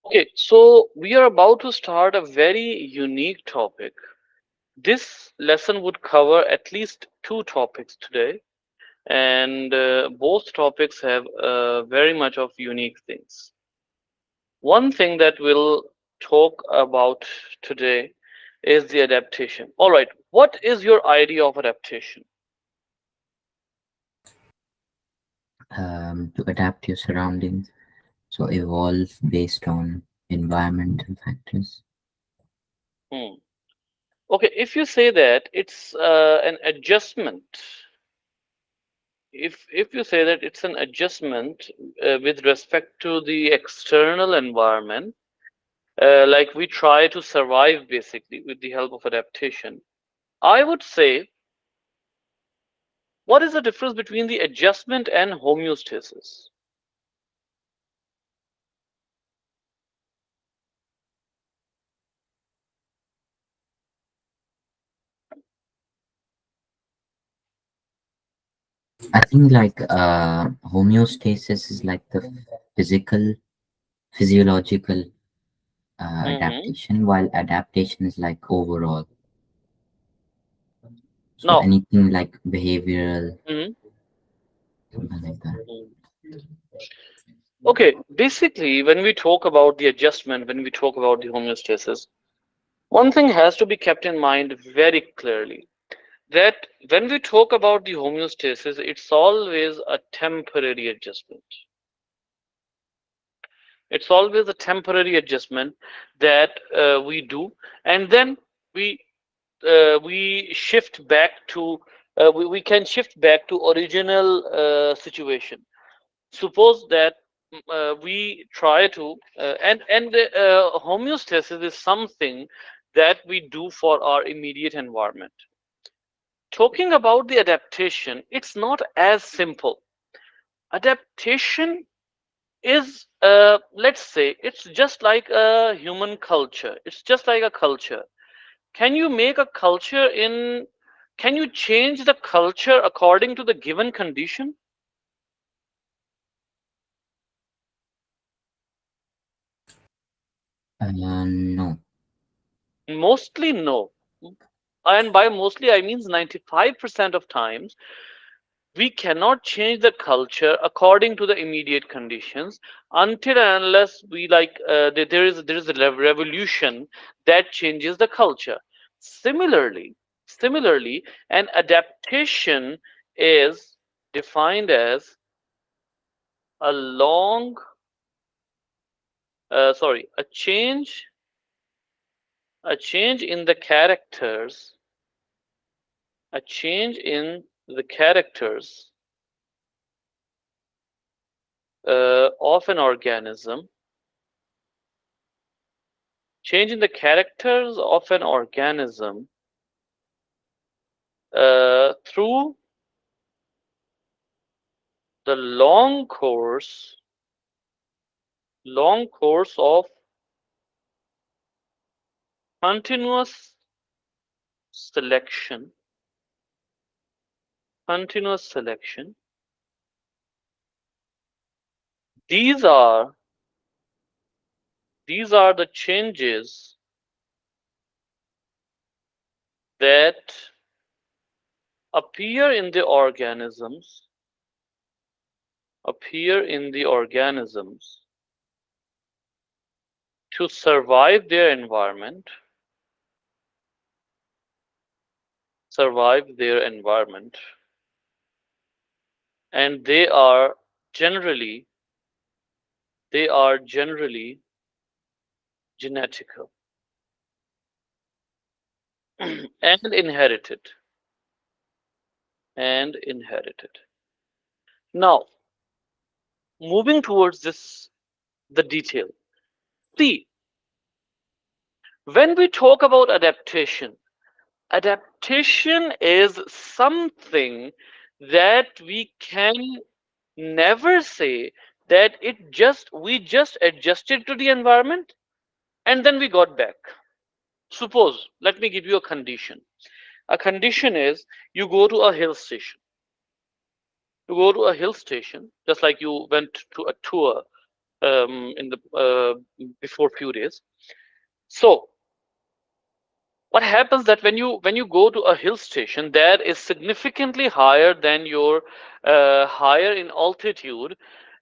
Okay, so we are about to start a very unique topic. This lesson would cover at least two topics today, and both topics have very much of unique things. One thing that we'll talk about today is the adaptation. All right, what is your idea of adaptation? To adapt your surroundings, so evolve based on environmental factors. Hmm. Okay, if you say that it's an adjustment, if you say that it's an adjustment with respect to the external environment, like we try to survive basically with the help of adaptation, I would say, what is the difference between the adjustment and homeostasis? I think like homeostasis is like the physiological Hmm. adaptation, while adaptation is like overall. So Now, anything like behavioral, mhm, something like that. okay, basically, when we talk about the adjustment, when we talk about the homeostasis, one thing has to be kept in mind very clearly that when we talk about the homeostasis, it's always a temporary adjustment. It's always a temporary adjustment that we do, and then we we shift back to we can shift back to original situation. Suppose that we try to homeostasis is something that we do for our immediate environment. Talking about the adaptation, it's not as simple. Adaptation is let's say it's just like a human culture, it's just like a culture. Can you make a culture in can you change the culture according to the given condition? No. Mostly no, and by mostly I means 95% of times we cannot change the culture according to the immediate conditions until and unless we like there is a revolution that changes the culture. Similarly similarly an adaptation is defined as a long sorry a change in the characters, a change in the characters of an organism, changing the characters of an organism through the long course of continuous selection, continuous selection. These are these are the changes that appear in the organisms, appear in the organisms to survive their environment, survive their environment, and generally they are generally genetical and inherited. Now, moving towards this, the detail. See, when we talk about adaptation, adaptation is something that we can never say that we just adjusted to the environment and then we got back. Suppose, let me give you a condition. A condition is you go to a hill station. You go to a hill station, just like you went to a tour in the before few days. So what happens that when you go to a hill station that is significantly higher than your higher in altitude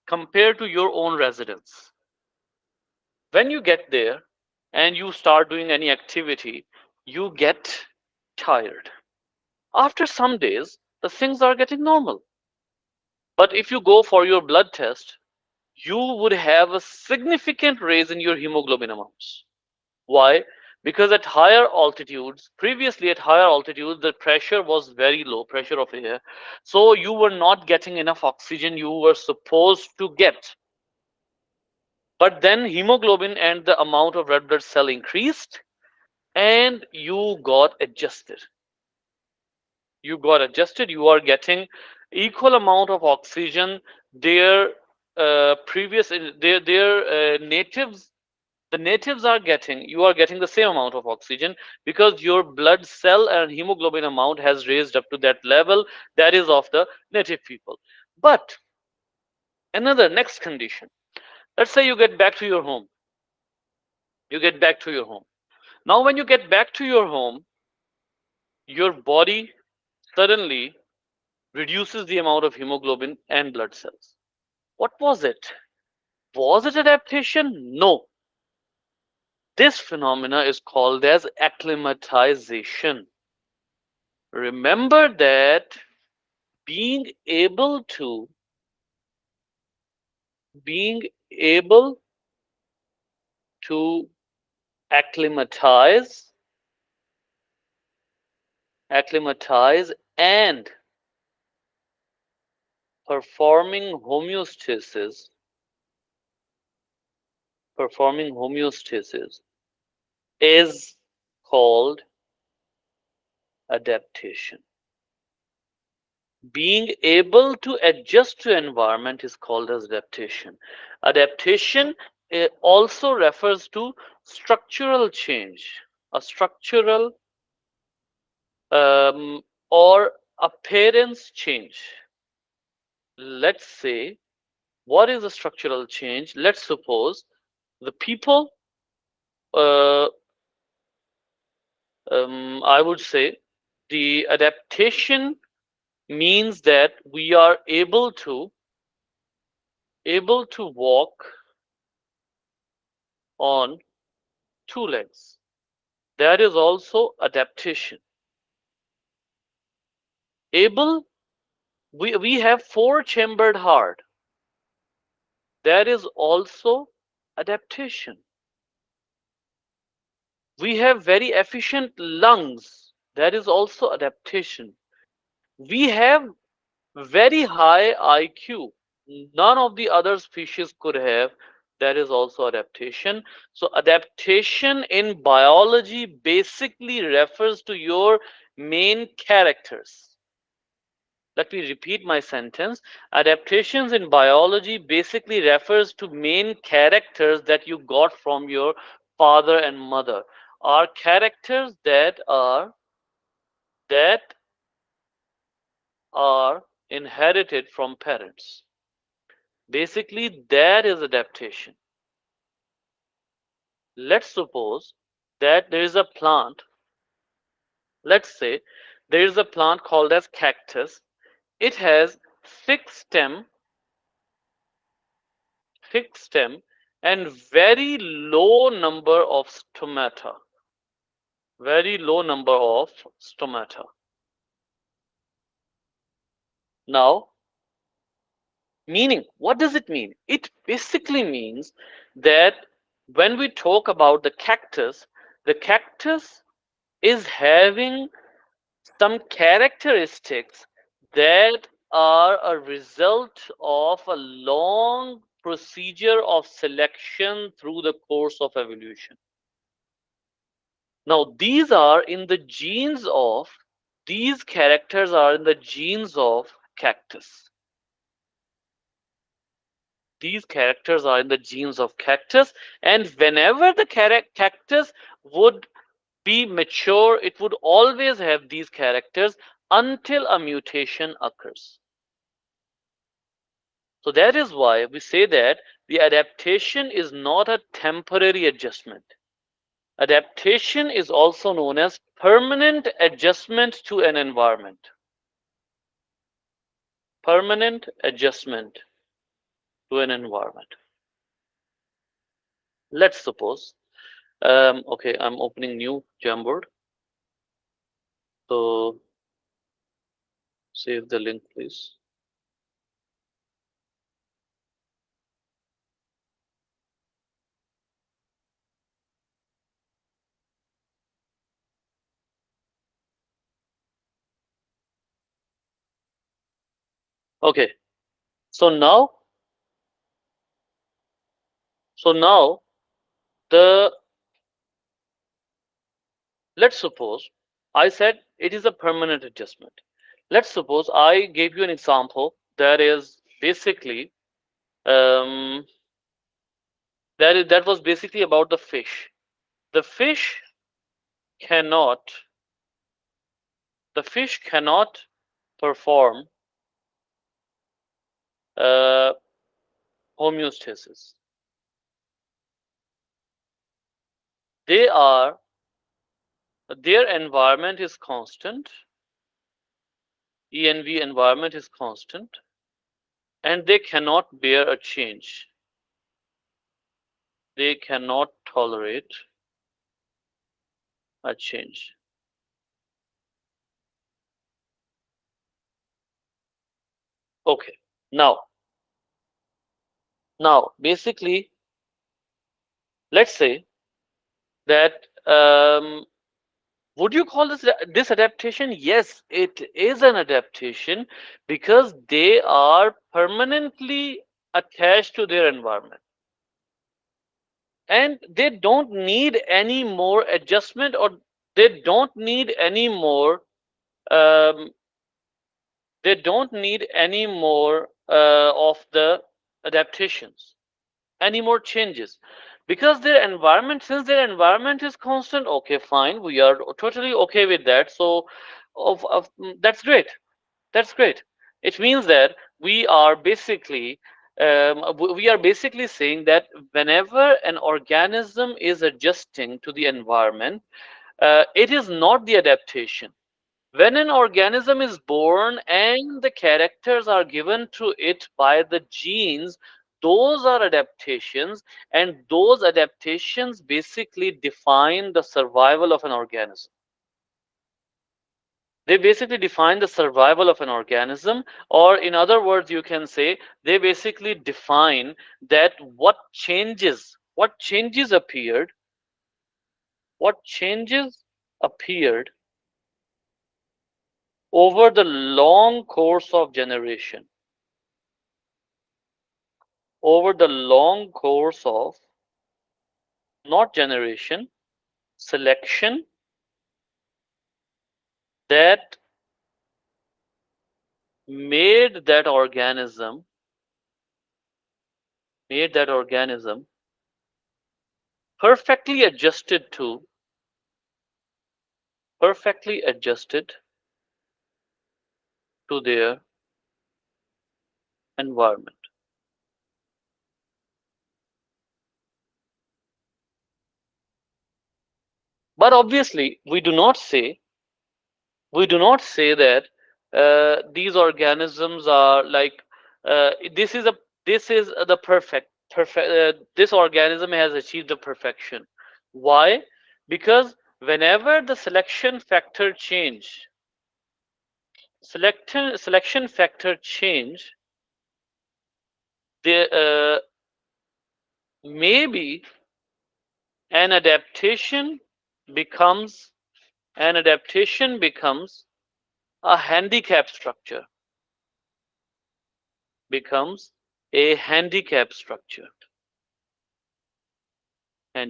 compared to your own residence, when you get there and you start doing any activity, you get tired. After some days, the things are getting normal. But if you go for your blood test, you would have a significant raise in your hemoglobin amounts. Why? Because at higher altitudes, previously at higher altitudes, the pressure was very low, pressure of air. So you were not getting enough oxygen you were supposed to get. But then hemoglobin and the amount of red blood cell increased and you got adjusted. You are getting equal amount of oxygen their previous their natives, the natives are getting, you are getting the same amount of oxygen because your blood cell and hemoglobin amount has raised up to that level that is of the native people. But another next condition, let's say you get back to your home, you get back to your home. Now when you get back to your home, your body suddenly reduces the amount of hemoglobin and blood cells. What was it? Was it adaptation? No. This phenomena is called as acclimatization. Remember that being able to being able to acclimatize acclimatize and performing homeostasis performing homeostasis is called adaptation. Being able to adjust to environment is called as adaptation. Adaptation also refers to structural change, a structural um, or appearance change. Let's say, what is a structural change? Let's suppose the people, uh, I would say, the adaptation means that we are able to walk on two legs. That is also adaptation. Able, we have four chambered heart. That is also adaptation. We have very efficient lungs. That is also adaptation. We have very high IQ. None of the other species could have. That is also adaptation. So, adaptation in biology basically refers to your main characters. Let me repeat my sentence. Adaptations in biology basically refers to main characters that you got from your father and mother. Are characters that are inherited from parents. Basically, that is adaptation. Let's suppose that there is a plant. Let's say there is a plant called as cactus. It has thick stem, thick stem, and very low number of stomata. Very low number of stomata. Now, meaning, what does it mean? It basically means that when we talk about the cactus is having some characteristics that are a result of a long procedure of selection through the course of evolution. Now, these characters are in the genes of cactus. These characters are in the genes of cactus, and whenever the cactus would be mature, it would always have these characters until a mutation occurs. So that is why we say that The adaptation is not a temporary adjustment. Adaptation is also known as permanent adjustment to an environment. Permanent adjustment to an environment. Let's suppose, okay, I'm opening new Jamboard. So save the link, please. Okay, so now, so now the let's suppose I said it is a permanent adjustment. Let's suppose I gave you an example that is basically um, that was basically about the fish. The fish cannot the fish cannot perform uh, homeostasis. They are their environment is constant. ENV environment is constant, and they cannot bear a change. They cannot tolerate a change. Okay. Now, basically, let's say that would you call this adaptation? Yes, it is an adaptation because they are permanently attached to their environment and they don't need any more adjustment, or they don't need any more um, they don't need any more of the adaptations, any more changes, because their environment, since their environment is constant. Okay, fine, we are totally okay with that. So that's great. That's great. It means that we are basically we are basically saying that whenever an organism is adjusting to the environment, it is not the adaptation. When an organism is born and the characters are given to it by the genes, those are adaptations, and those adaptations basically define the survival of an organism. They basically define the survival of an organism, or in other words, you can say they basically define that what changes appeared over the long course of generation, over the long course of not generation, selection, that made that organism made that organism perfectly adjusted to perfectly adjusted to their environment. But obviously we do not say that these organisms are like this is a this is the perfect this organism has achieved the perfection. Why? Because whenever the selection factor change, there maybe an adaptation becomes a handicap structure, becomes a handicapped structure. Let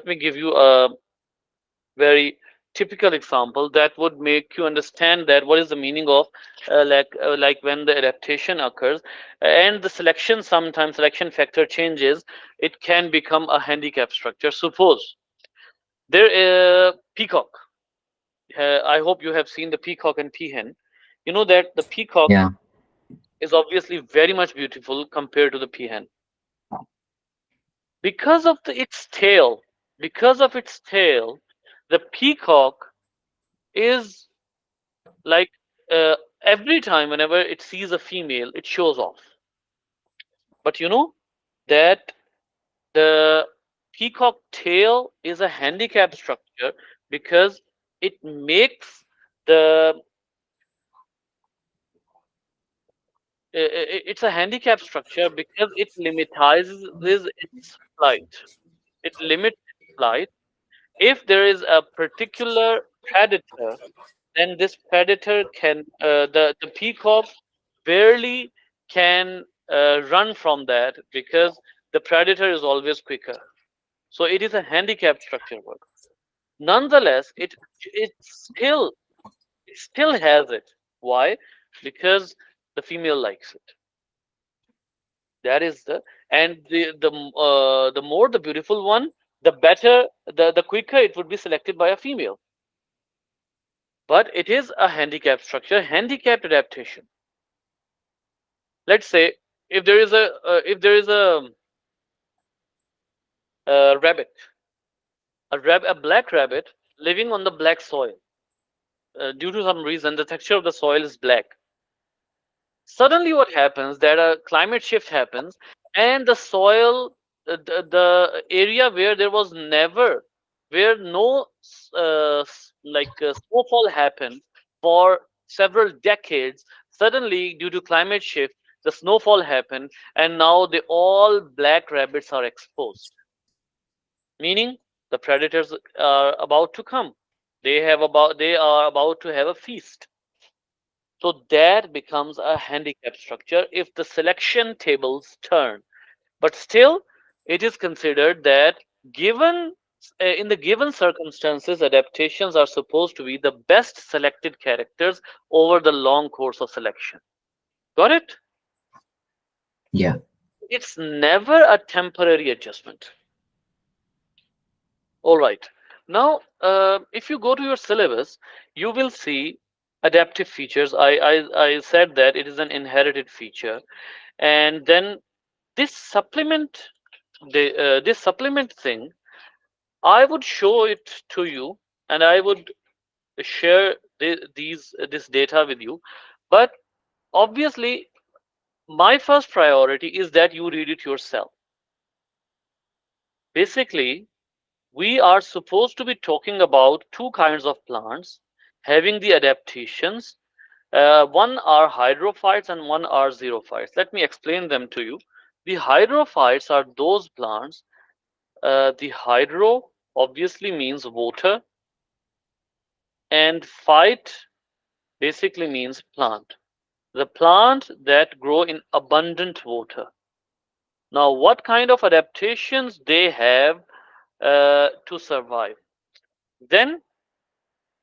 me give you a very typical example that would make you understand that what is the meaning of like when the adaptation occurs and the selection factor changes, it can become a handicap structure. Suppose there is peacock. I hope you have seen the peacock and peahen. You know that the peacock Yeah. is obviously very much beautiful compared to the peahen. Because of its tail, because of its tail, the peacock is like every time whenever it sees a female, it shows off. But you know that the peacock tail is a handicap structure because it makes the it's a handicap structure because it limitizes its flight. It limits its flight. If there is a particular predator, then this predator can the peacock barely can run from that because the predator is always quicker. So it is a handicap structure work. Nonetheless, it still has it. Why? Because the female likes it. That is the more the beautiful one, the better, the quicker it would be selected by a female. But it is a handicap structure, handicapped adaptation. Let's say if there is a rabbit, a black rabbit living on the black soil. Due to some reason, the texture of the soil is black. Suddenly what happens that a climate shift happens, and the soil, the area where there was never, where no snowfall happened for several decades, suddenly due to climate shift the snowfall happened, and now the all black rabbits are exposed, meaning the predators are about to come. They are about to have a feast. So that becomes a handicap structure if the selection tables turn. But still, it is considered that given in the given circumstances, adaptations are supposed to be the best selected characters over the long course of selection. Got it? Yeah. It's never a temporary adjustment. All right. Now, if you go to your syllabus, you will see adaptive features. I said that it is an inherited feature, and then this supplement this supplement thing, I would show it to you, and I would share this data with you. But obviously, my first priority is that you read it yourself. Basically, we are supposed to be talking about two kinds of plants having the adaptations. One are hydrophytes and one are xerophytes. Let me explain them to you. The hydrophytes are those plants. The hydro obviously means water, and phyte basically means plant. The plant that grow in abundant water. Now, what kind of adaptations they have to survive? Then,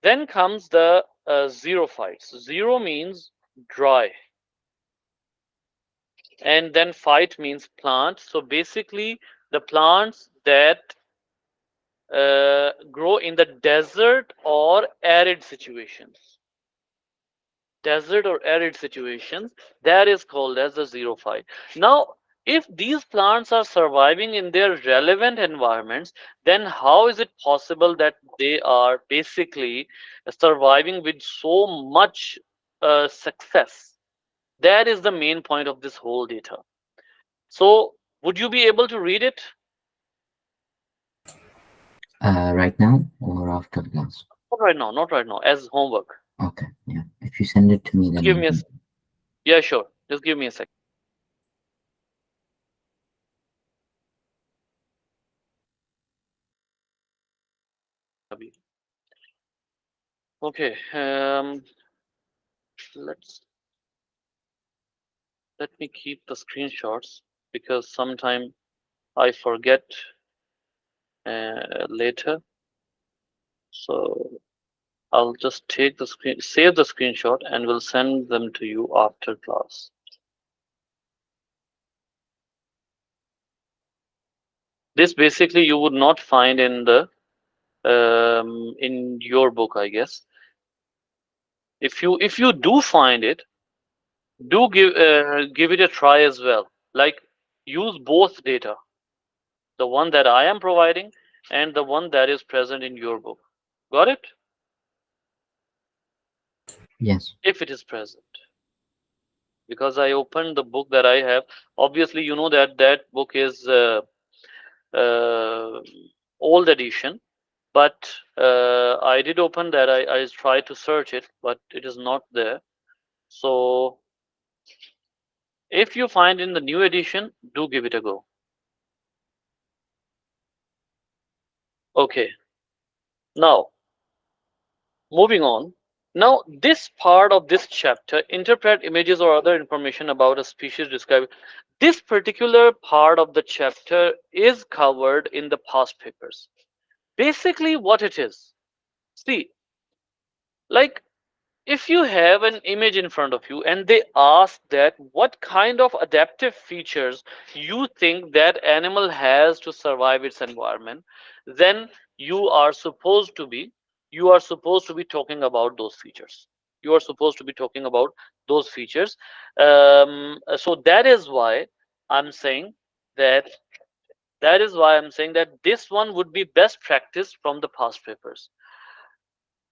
then comes the xerophytes. Zero means dry, and then phyte means plant. So basically, the plants that grow in the desert or arid situations. Desert or arid situations, that is called as the xerophyte. Now, if these plants are surviving in their relevant environments, then how is it possible that they are basically surviving with so much success? That is the main point of this whole data. So, would you be able to read it? Right now or after class? Not right now, not right now, as homework. Okay. Yeah. If you send it to me, Just then give I'll me a do. yeah, sure. Just give me a second. Abhi. Okay, let's let me keep the screenshots because sometime I forget later. So I'll just take the screen, save the screenshot, and will send them to you after class. This basically you would not find in the in your book, I guess. If you do find it, Do give it a try as well. Like, use both data, the one that I am providing and the one that is present in your book. Got it? Yes. If it is present, because I opened the book that I have. Obviously, you know that that book is uh, old edition, but I did open that. I tried to search it, but it is not there. So if you find in the new edition, do give it a go. Okay, now moving on. Now, this part of this chapter, interpret images or other information about a species described. This particular part of the chapter is covered in the past papers. Basically, what it is, see, like, if you have an image in front of you and they ask that what kind of adaptive features you think that animal has to survive its environment, then you are supposed to be you are supposed to be talking about those features. You are supposed to be talking about those features. So I'm saying that I'm saying that this one would be best practice from the past papers.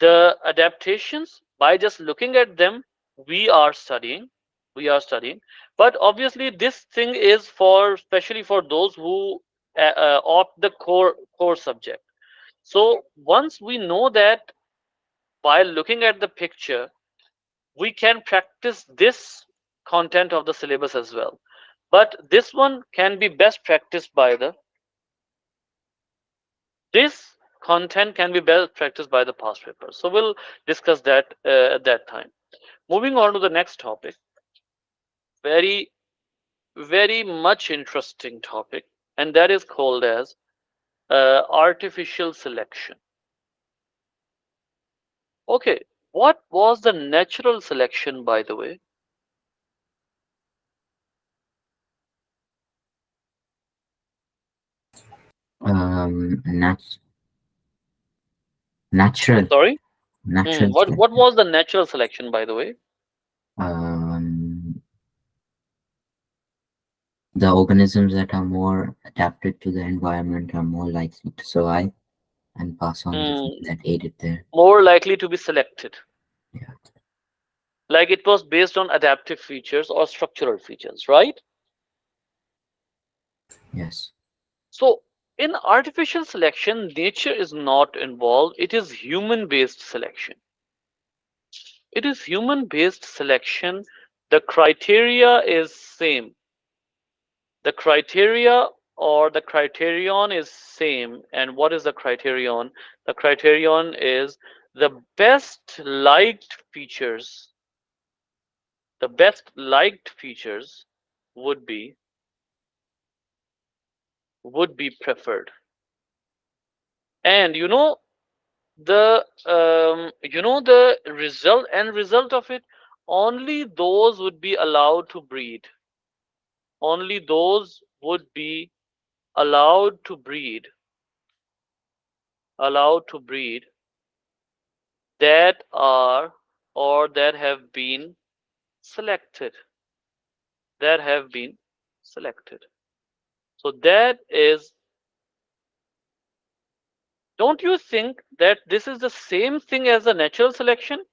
The adaptations, by just looking at them, we are studying we are studying, but obviously this thing is for especially for those who opt the core subject. So once we know that, by looking at the picture, we can practice this content of the syllabus as well, but this one can be best practiced by the this content can be best practiced by the past papers. So we'll discuss that at that time. Moving on to the next topic, very, very much interesting topic, and that is called as artificial selection. Okay, what was the natural selection, by the way? Nat natural Sorry? natural What selection. was the natural selection, by the way? Um, the organisms that are more adapted to the environment are more likely to survive and pass on the gene Hmm, that aided their. more likely to be selected. Yeah. Like, it was based on adaptive features or structural features, right? Yes. So, in artificial selection, nature is not involved, it is human based selection. It is human based selection. The criteria is same. The criteria or the criterion is same. And what is the criterion? The criterion is the best liked features. The best liked features would be preferred. And the result of it, only those would be allowed to breed. Only those would be allowed to breed allowed to breed that are or that have been selected that have been selected. So that is, don't you think that this is the same thing as the natural selection?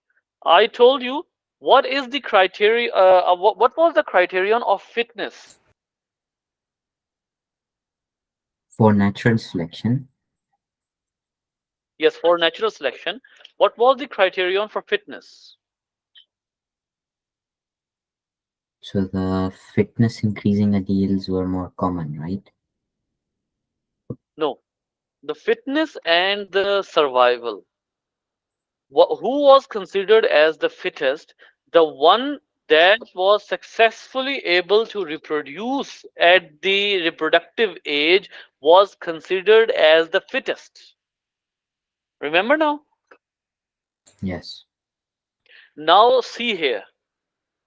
I told you, what is the criteria, what was the criterion of fitness? For natural selection, Yes, for natural selection, what was the criterion for fitness? so the fitness increasing alleles were more common, right? No, the fitness and the survival. Who was considered as the fittest? The one that was successfully able to reproduce at the reproductive age was considered as the fittest. Remember now? Yes. Now, see here.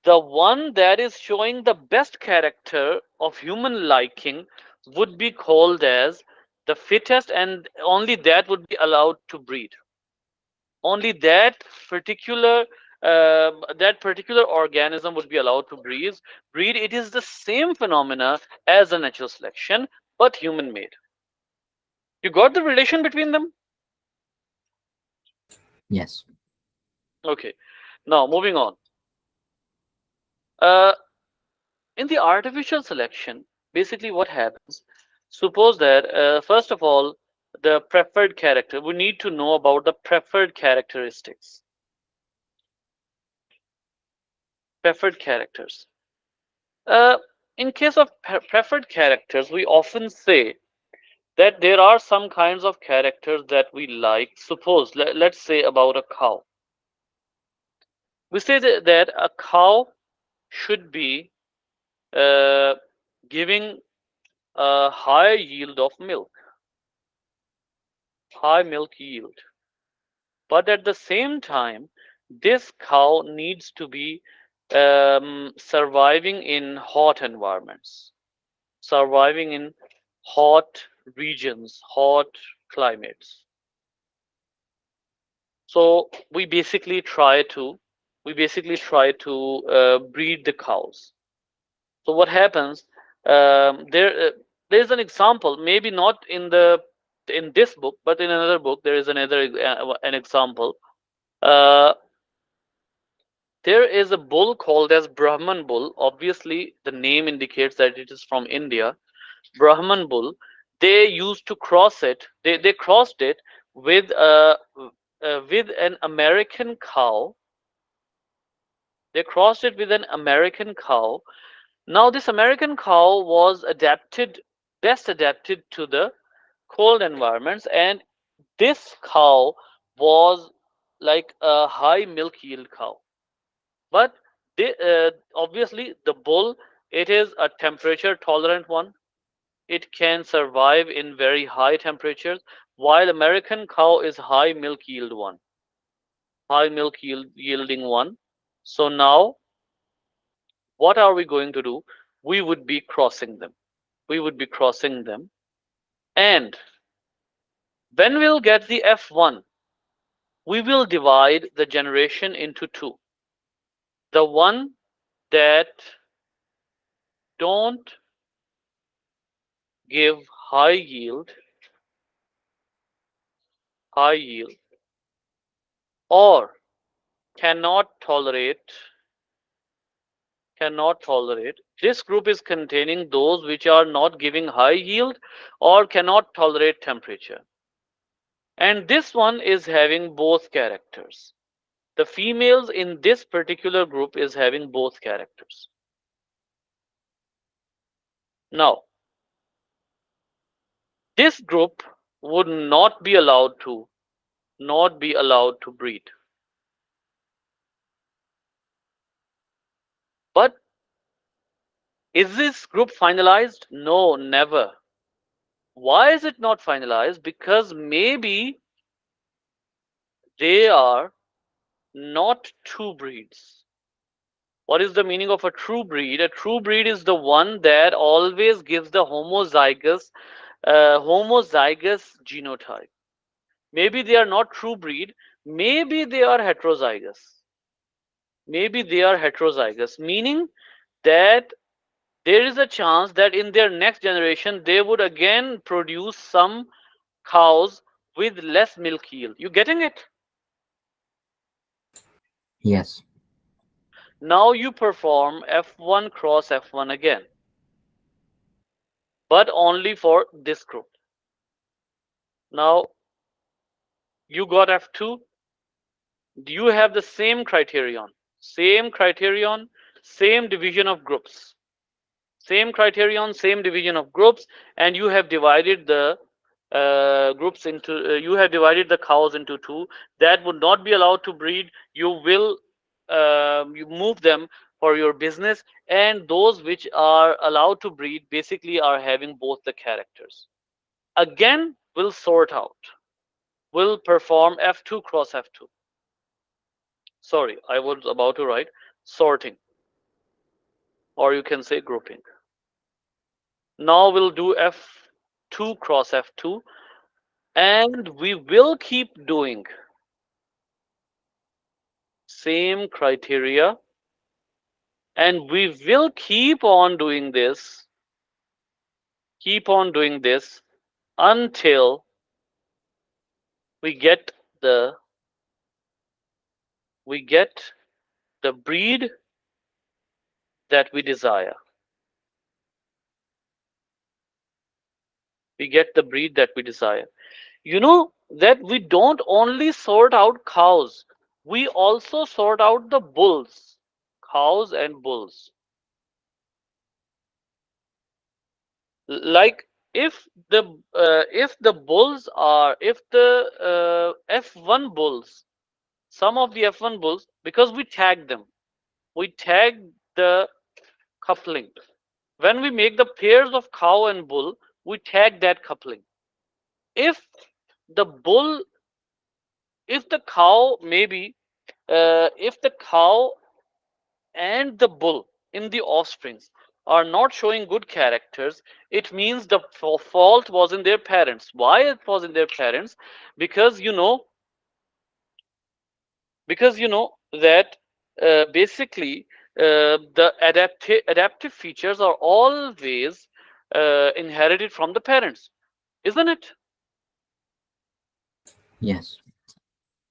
The one that is showing the best character of human liking would be called as the fittest, and only that would be allowed to breed. Only that particular that particular organism would be allowed to breed. It is the same phenomena as a natural selection, but human made. You got the relation between them? Yes. Okay. Now moving on. Uh, in the artificial selection, basically what happens? Suppose that first of all, the preferred character. We need to know about the preferred characteristics. Preferred characters. Uh, in case of preferred characters, we often say that there are some kinds of characters that we like. Suppose, let's say about a cow. We say that a cow should be uh, giving a high yield of milk, high milk yield. But at the same time, this cow needs to be surviving in hot environments, surviving in hot regions, hot climates. So we basically try to breed the cows. So what happens? There's an example, maybe not in this book, but in another book there is an example. Uh, there is a bull called as Brahman bull. Obviously, the name indicates that it is from India. Brahman bull. They used to cross it. They crossed it with with an American cow. They crossed it with an American cow. Now, this American cow was best adapted to the cold environments, and this cow was like a high milk yield cow. But obviously, the bull, it is a temperature tolerant one. It can survive in very high temperatures, while American cow is high milk yielding one. So now, what are we going to do? We would be crossing them. We would be crossing them. And when we'll get the F1, we will divide the generation into two. The one that don't give high yield, high yield, or cannot tolerate, cannot tolerate. This group is containing those which are not giving high yield or cannot tolerate temperature. And this one is having both characters. The females in this particular group is having both characters. Now, this group would not be allowed to breed. But is this group finalized? No, never. Why is it not finalized? Because maybe they are not true breeds. What is the meaning of a true breed? A true breed is the one that always gives the homozygous genotype. Maybe they are not true breed. Maybe they are heterozygous. Maybe they are heterozygous, meaning that there is a chance that in their next generation they would again produce some cows with less milk yield. You getting it? Yes. Now you perform F1 cross F1 again, but only for this group. Now you got F2. You have the same criterion, same division of groups, same criterion, same division of groups, and you have divided the you have divided the cows into two that would not be allowed to breed. You will you move them for your business, and those which are allowed to breed basically are having both the characters. Again, we'll sort out. We'll perform F2 cross F2. Sorry, I was about to write sorting, or you can say grouping. Now we'll do F2 cross F2, and we will keep doing same criteria, and we will keep on doing this until we get the we get the breed that we desire. We get the breed that we desire. You know that we don't only sort out cows, we also sort out the bulls, cows and bulls. Like if the bulls are if the F1 bulls, some of the F1 bulls, because we tag them, we tag the coupling. When we make the pairs of cow and bull, we tag that coupling. If the bull, if the cow maybe, if the cow and the bull in the offsprings are not showing good characters, it means the fault was in their parents. Why it was in their parents? Because you know that basically the adaptive features are always inherited from the parents, isn't it? Yes.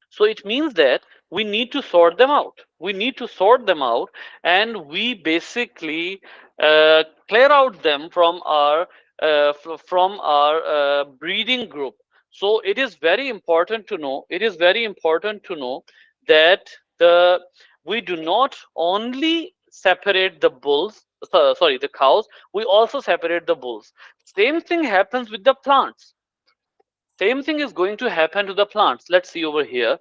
So it means that we need to sort them out. We need to sort them out, and we basically clear out them from our breeding group. So it is very important to know. It is very important to know that the we do not only separate the bulls. Sorry, the cows. We also separate the bulls. Same thing happens with the plants. Same thing is going to happen to the plants. Let's see over here.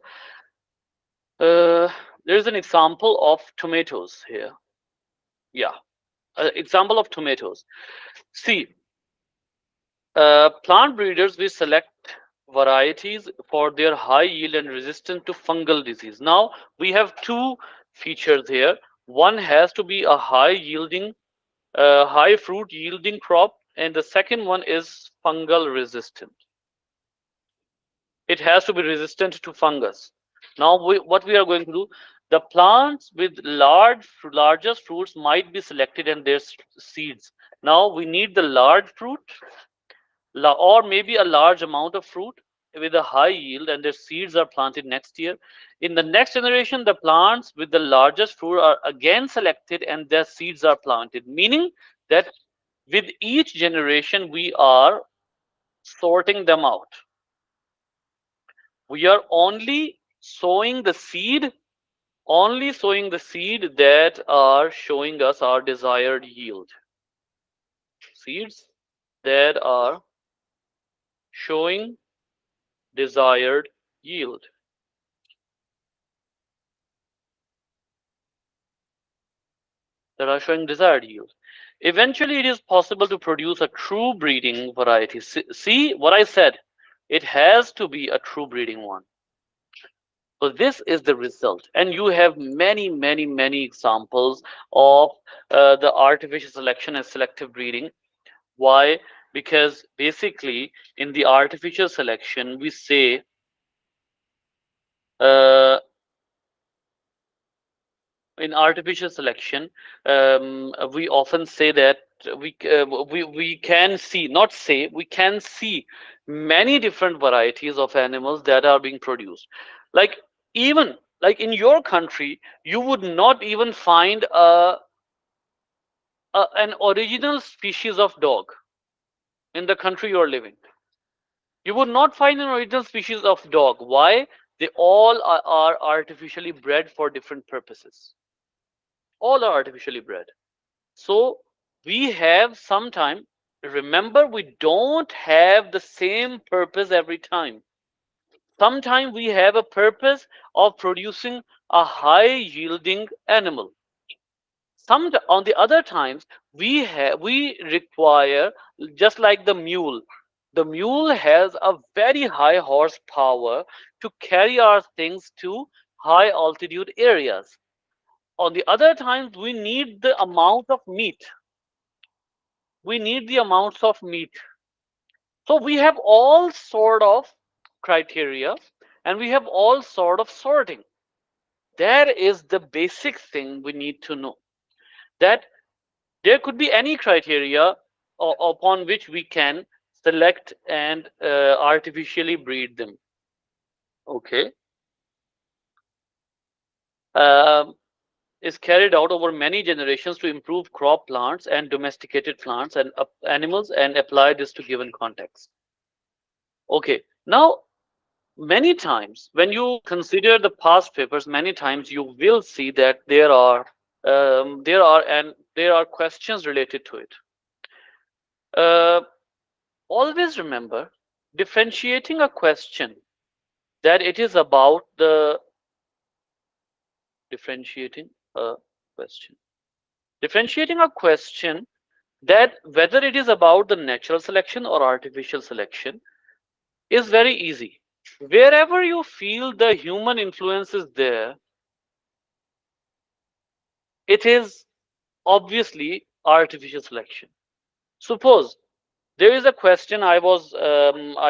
Uh, there's an example of tomatoes here. Yeah, example of tomatoes. See, plant breeders we select varieties for their high yield and resistant to fungal disease. Now we have two features here. One has to be a high fruit yielding crop, and the second one is fungal resistant. It has to be resistant to fungus. Now what we are going to do, the plants with largest fruits might be selected and their seeds. Now we need the large fruit, or maybe a large amount of fruit with a high yield, and their seeds are planted next year. In the next generation, the plants with the largest fruit are again selected and their seeds are planted, meaning that with each generation we are sorting them out. We are only sowing the seed that are showing us our desired yield. Seeds that are showing desired yield, that are showing desired yield. Eventually it is possible to produce a true breeding variety. See what I said, it has to be a true breeding one. So this is the result, and you have many examples of the artificial selection and selective breeding. Why? Because basically in the artificial selection we say uh, in artificial selection we often say that we can see, not say, we can see many different varieties of animals that are being produced. Like, even like in your country you would not even find an original species of dog in the country you're living. You would not find an original species of dog. Why? They all are artificially bred for different purposes. All are artificially bred. So we have sometime, remember, we don't have the same purpose every time. Sometimes we have a purpose of producing a high yielding animal. Some on the other times we require, just like the mule has a very high horsepower to carry our things to high altitude areas. On the other times we need the amount of meat, we need the amounts of meat. So we have all sort of criteria, and we have all sort of sorting. That is the basic thing we need to know. That there could be any criteria upon which we can select and artificially breed them. Okay. Um, is carried out over many generations to improve crop plants and domesticated plants and animals and apply this to given context. Okay. Now, many times when you consider the past papers, many times you will see that there are questions related to it. Uh, Always remember differentiating a question that it is about the differentiating a question. Differentiating a question that whether it is about the natural selection or artificial selection is very easy. Wherever you feel the human influence is there, it is obviously artificial selection. Suppose there is a question I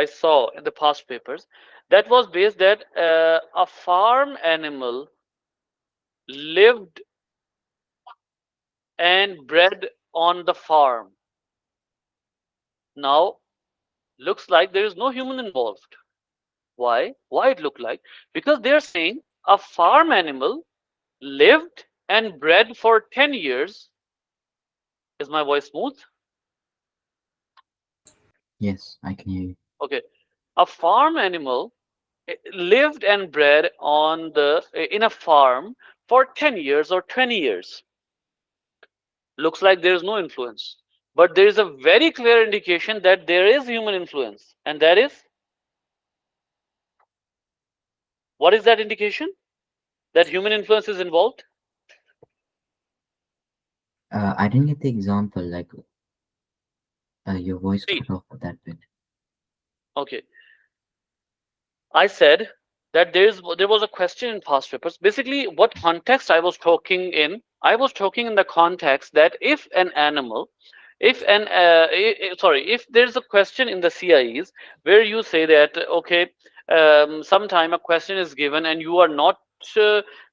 saw in the past papers that was based that a farm animal lived and bred on the farm. Now, looks like there is no human involved. Why? Why it look like? Because they are saying a farm animal lived and bred for 10 years. Is my voice smooth? Yes, I can hear you. Okay. A farm animal lived and bred on the in a farm for 10 years or 20 years. Looks like there is no influence. But there is a very clear indication that there is human influence. And that is, what is that indication? That human influence is involved? I didn't get the example, like your voice See, cut off at that bit. okay. I said that there was a question in past papers. Basically, what context I was talking in? I was talking in the context that if an animal, if an sorry, if there's a question in the CIEs where you say that okay, sometime a question is given and you are not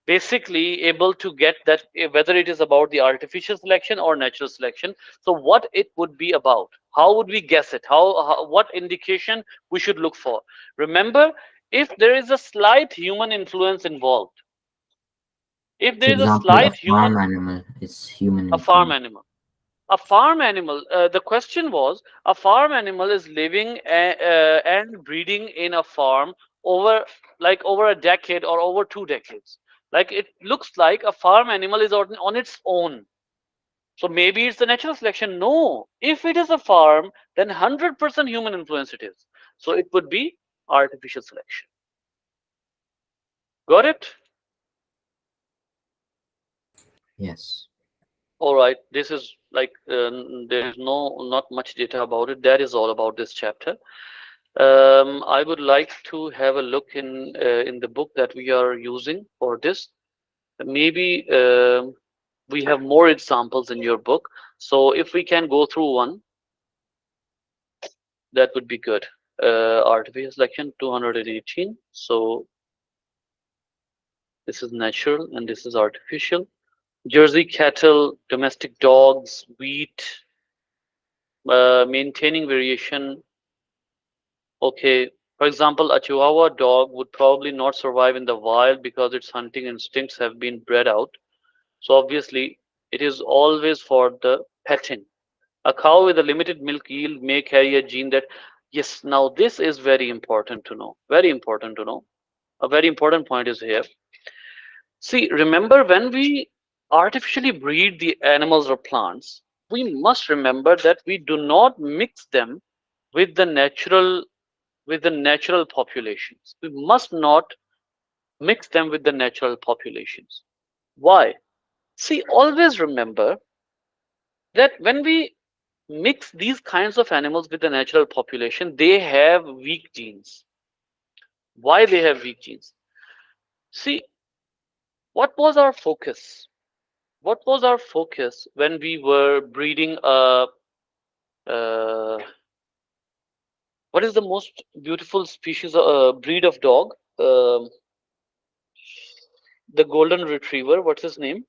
basically able to get that whether it is about the artificial selection or natural selection. So what it would be about? How would we guess it? How what indication we should look for? Remember, if there is a slight human influence involved, if For there is a example, a slight farm human, animal is human a farm influence. animal, a farm animal, the question was a farm animal is living and breeding in a farm over over a decade or over 2 decades. Like it looks like a farm animal is on its own. So maybe it's the natural selection. No, if it is a farm, then 100% human influence it is. So it would be artificial selection. Got it? Yes. All right, this is there is not much data about it. That is all about this chapter. I would like to have a look in the book that we are using for this. Maybe we have more examples in your book. So if we can go through one, that would be good. Artificial selection 218. So this is natural and this is artificial. Jersey cattle, domestic dogs, wheat, maintaining variation. Okay, for example, a Chihuahua dog would probably not survive in the wild because its hunting instincts have been bred out. So obviously, it is always for the petting. A cow with a limited milk yield may carry a gene that, yes, now this is very important to know. Very important to know. A very important point is here. See, remember when we artificially breed the animals or plants, we must remember that we do not mix them with the natural populations. We must not mix them with the natural populations. Why? See, always remember that when we mix these kinds of animals with the natural population, they have weak genes. Why they have weak genes? See, what was our focus? What was our focus when we were breeding a uh, what is the most beautiful species breed of dog? The golden retriever, what's his name?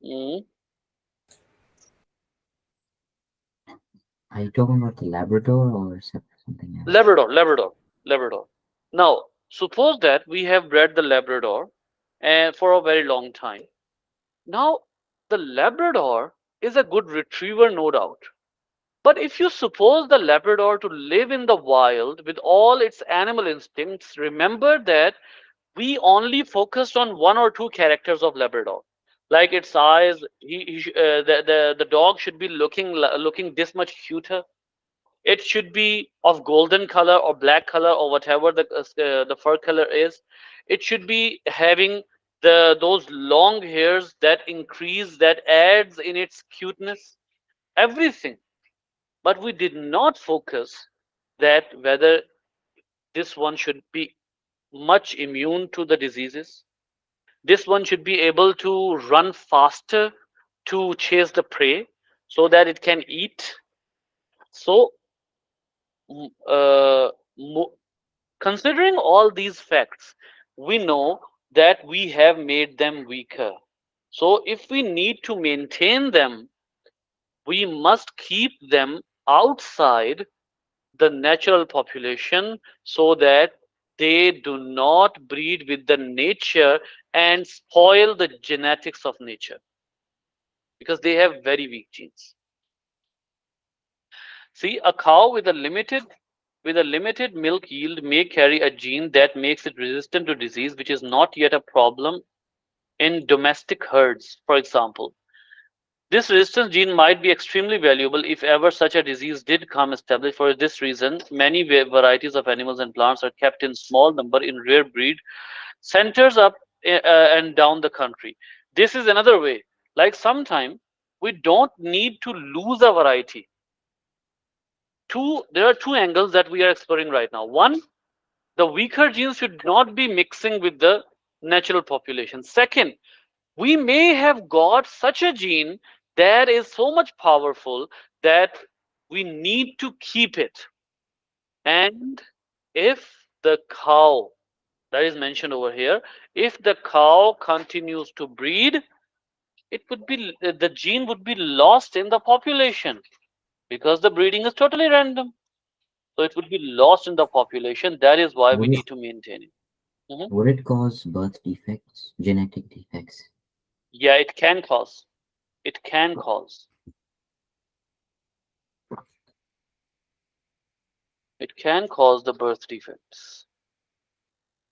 Mm, Are you talking about the Labrador or something else? Labrador, Labrador, Labrador. Now, suppose that we have bred the Labrador for a very long time. Now, the Labrador is a good retriever, no doubt. But if you suppose the Labrador to live in the wild with all its animal instincts, remember that we only focused on one or two characters of Labrador, like its eyes. The dog should be looking this much cuter. It should be of golden color or black color or whatever the fur color is. It should be having those long hairs that increase, that adds in its cuteness. Everything. But we did not focus that whether this one should be much immune to the diseases. This one should be able to run faster to chase the prey so that it can eat. So, mm, uh, mo- considering all these facts, we know that we have made them weaker. So, if we need to maintain them, we must keep them outside the natural population so that they do not breed with the nature and spoil the genetics of nature because they have very weak genes. See, a cow with a limited milk yield may carry a gene that makes it resistant to disease, which is not yet a problem in domestic herds, for example. This resistance gene might be extremely valuable if ever such a disease did come established. For this reason, many varieties of animals and plants are kept in small number in rare breed centers up and down the country. This is another way. Like sometime we don't need to lose a variety. There are two angles that we are exploring right now. One, the weaker genes should not be mixing with the natural population. Second, we may have got such a gene that is so much powerful that we need to keep it. And if the cow that is mentioned over here, if the cow continues to breed, it would be the gene would be lost in the population because the breeding is totally random. So it would be lost in the population. That is why we Would it need to maintain it. Mhm. would it cause birth defects, genetic defects? Yeah, it can cause. It can cause. It can cause the birth defects.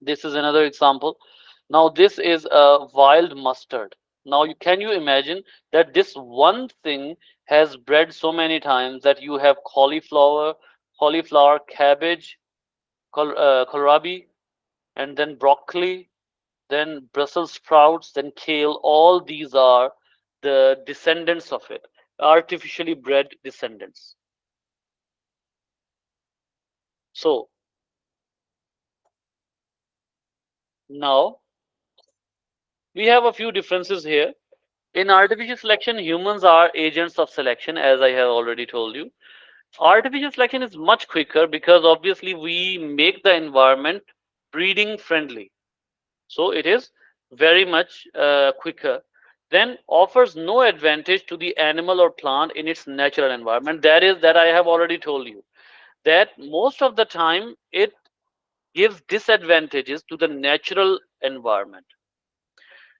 This is another example. Now this is a wild mustard. Now can you imagine that this one thing has bred so many times that you have cauliflower, cabbage, kohlrabi, and then broccoli, then Brussels sprouts, then kale. All these are the descendants of it, artificially bred descendants. So now we have a few differences here. In artificial selection, humans are agents of selection, as I have already told you. Artificial selection is much quicker because obviously we make the environment breeding friendly. So it is very much quicker. Then offers no advantage to the animal or plant in its natural environment. That is, that I have already told you. That most of the time it gives disadvantages to the natural environment.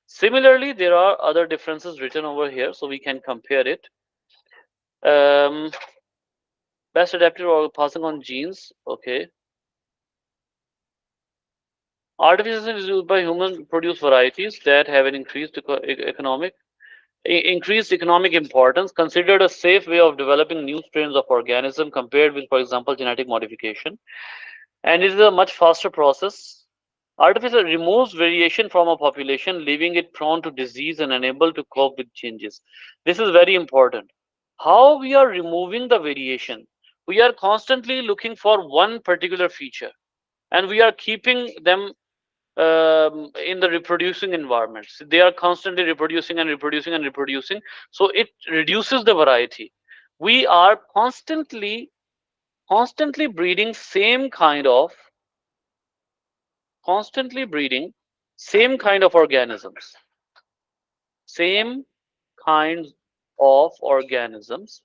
Similarly, there are other differences written over here, so we can compare it. Um, Best adapted or passing on genes. Okay. Artificial intelligence is used by human produced varieties that have an increased economic importance, considered a safe way of developing new strains of organism compared with, for example, genetic modification. And it is a much faster process. Artificial removes variation from a population, leaving it prone to disease and unable to cope with changes. This is very important. How we are removing the variation? We are constantly looking for one particular feature and we are keeping them in the reproducing environments. They are constantly reproducing and reproducing and reproducing. So it reduces the variety. We are constantly breeding same kind of constantly breeding Same kind of organisms. Same kinds of organisms,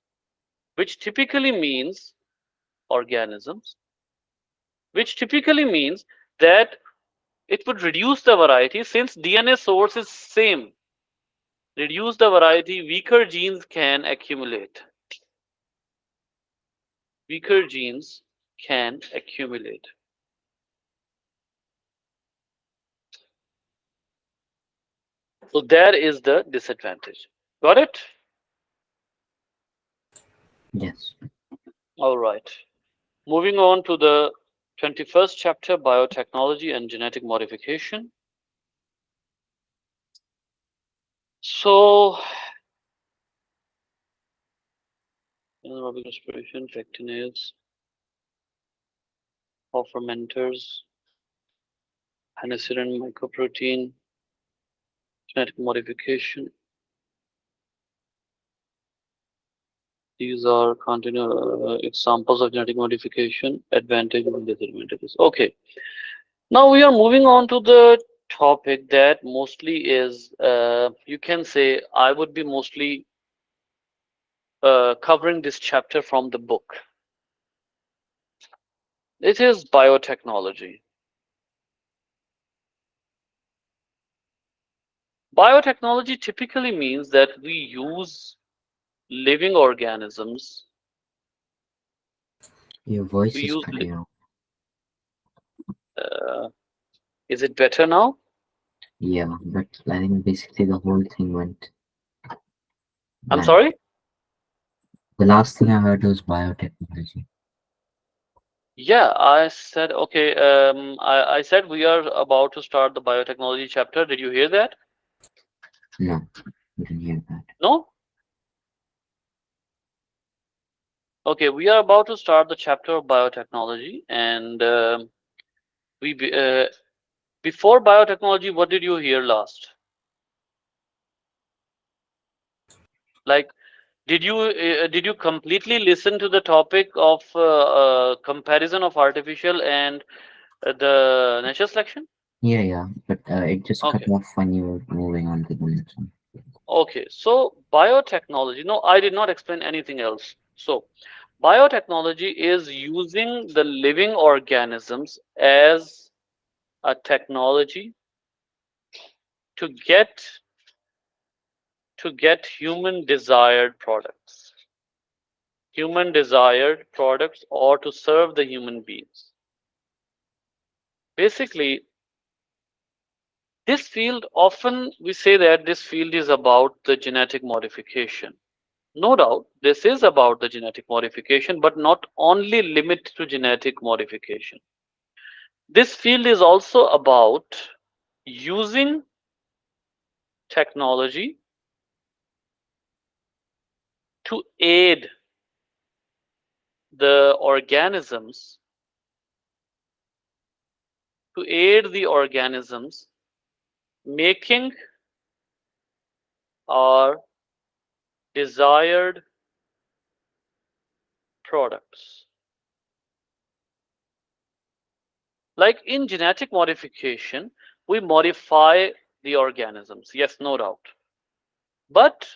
which typically means organisms, which typically means that it would reduce the variety since DNA source is same. Reduce the variety, weaker genes can accumulate. Weaker genes can accumulate. So there is the disadvantage. Got it? Yes. All right. Moving on to the 21st chapter, biotechnology and genetic modification. So, anaerobic respiration, pectinase, fermenters, penicillin, mycoprotein, genetic modification. These are continuous examples of genetic modification, advantages and disadvantages. Okay, now we are moving on to the topic that mostly is, you can say, I would be mostly covering this chapter from the book. It is biotechnology. Biotechnology typically means that we use living organisms. Your voice We is use, cutting out. uh, is it better now? Yeah, but I think basically the whole thing went I'm blank. sorry? The last thing I heard was biotechnology. Yeah, I said, okay, I said we are about to start the biotechnology chapter. Did you hear that? No, I didn't hear that. No? Okay, we are about to start the chapter of biotechnology. And we before biotechnology, what did you hear last? Like, did you completely listen to the topic of comparison of artificial and the natural selection? Yeah, but it just cut Okay. off when you were moving on to the next one. Okay, so biotechnology, no, I did not explain anything else. So, biotechnology is using the living organisms as a technology to get human desired products. Human desired products or to serve the human beings. Basically, this field often we say that this field is about the genetic modification. No doubt, this is about the genetic modification, but not only limited to genetic modification. This field is also about using technology to aid the organisms, to aid the organisms making our desired products. Like in genetic modification, we modify the organisms, yes, no doubt. But